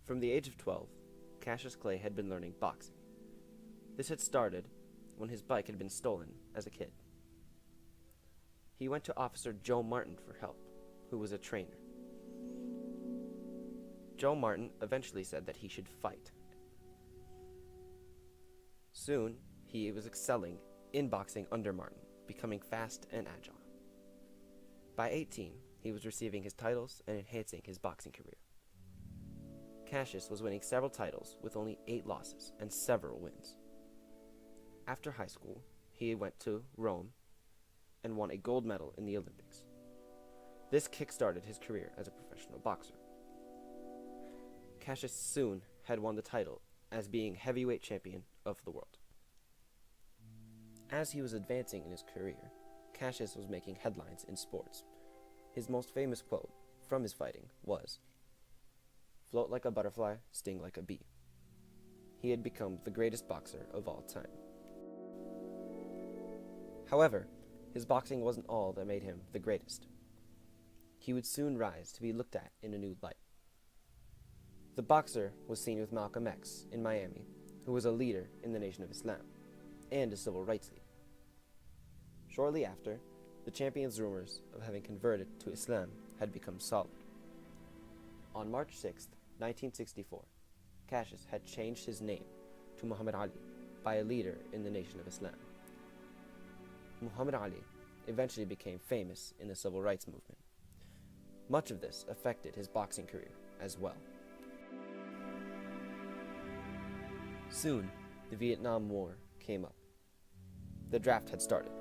From the age of 12, Cassius Clay had been learning boxing. This had started when his bike had been stolen as a kid. He went to Officer Joe Martin for help, who was a trainer. Joe Martin eventually said that he should fight. Soon, he was excelling in boxing under Martin, becoming fast and agile. By 18, he was receiving his titles and enhancing his boxing career. Cassius was winning several titles with only 8 losses and several wins. After high school, he went to Rome and won a gold medal in the Olympics. This kick-started his career as a professional boxer. Cassius soon had won the title as being heavyweight champion of the world. As he was advancing in his career, Cassius was making headlines in sports. His most famous quote from his fighting was, "Float like a butterfly, sting like a bee." He had become the greatest boxer of all time. However, his boxing wasn't all that made him the greatest. He would soon rise to be looked at in a new light. The boxer was seen with Malcolm X in Miami, who was a leader in the Nation of Islam and a civil rights leader. Shortly after, the champion's rumors of having converted to Islam had become solid. On March 6, 1964, Cassius had changed his name to Muhammad Ali by a leader in the Nation of Islam. Muhammad Ali eventually became famous in the civil rights movement. Much of this affected his boxing career as well. Soon, the Vietnam War came up. The draft had started.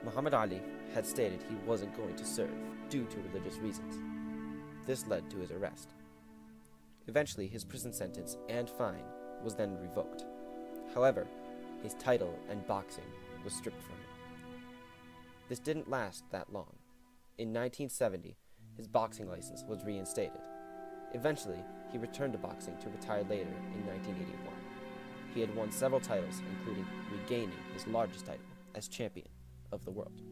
Muhammad Ali had stated he wasn't going to serve due to religious reasons. This led to his arrest. Eventually, his prison sentence and fine was then revoked. However, his title and boxing was stripped from him. This didn't last that long. In 1970, his boxing license was reinstated. Eventually, he returned to boxing to retire later in 1981. He had won several titles, including regaining his largest title as champion of the world.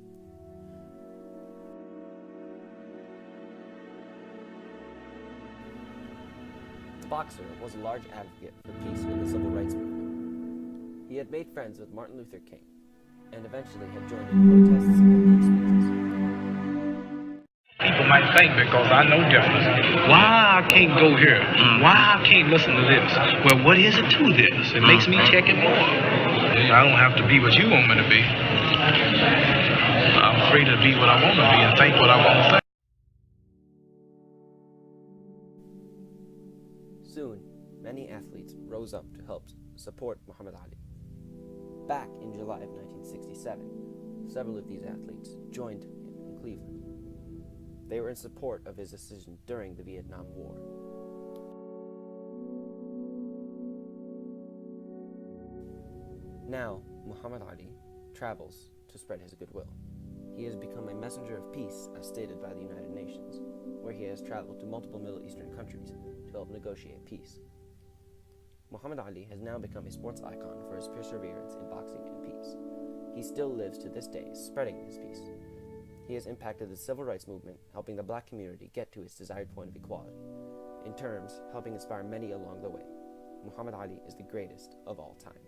The boxer was a large advocate for peace in the civil rights movement. He had made friends with Martin Luther King, and eventually had joined in protests and hate speeches. People might think because I know difference, why I can't go here? Why I can't listen to this? Well, what is it to this? It makes me check it more. I don't have to be what you want me to be. I'm free to be what I want to be and think what I want to think. Soon, many athletes rose up to help support Muhammad Ali. Back in July of 1967, several of these athletes joined him in Cleveland. They were in support of his decision during the Vietnam War. Now, Muhammad Ali travels to spread his goodwill. He has become a messenger of peace as stated by the United Nations, where he has traveled to multiple Middle Eastern countries to help negotiate peace. Muhammad Ali has now become a sports icon for his perseverance in boxing and peace. He still lives to this day, spreading his peace. He has impacted the civil rights movement, helping the black community get to its desired point of equality. In terms, helping inspire many along the way. Muhammad Ali is the greatest of all time.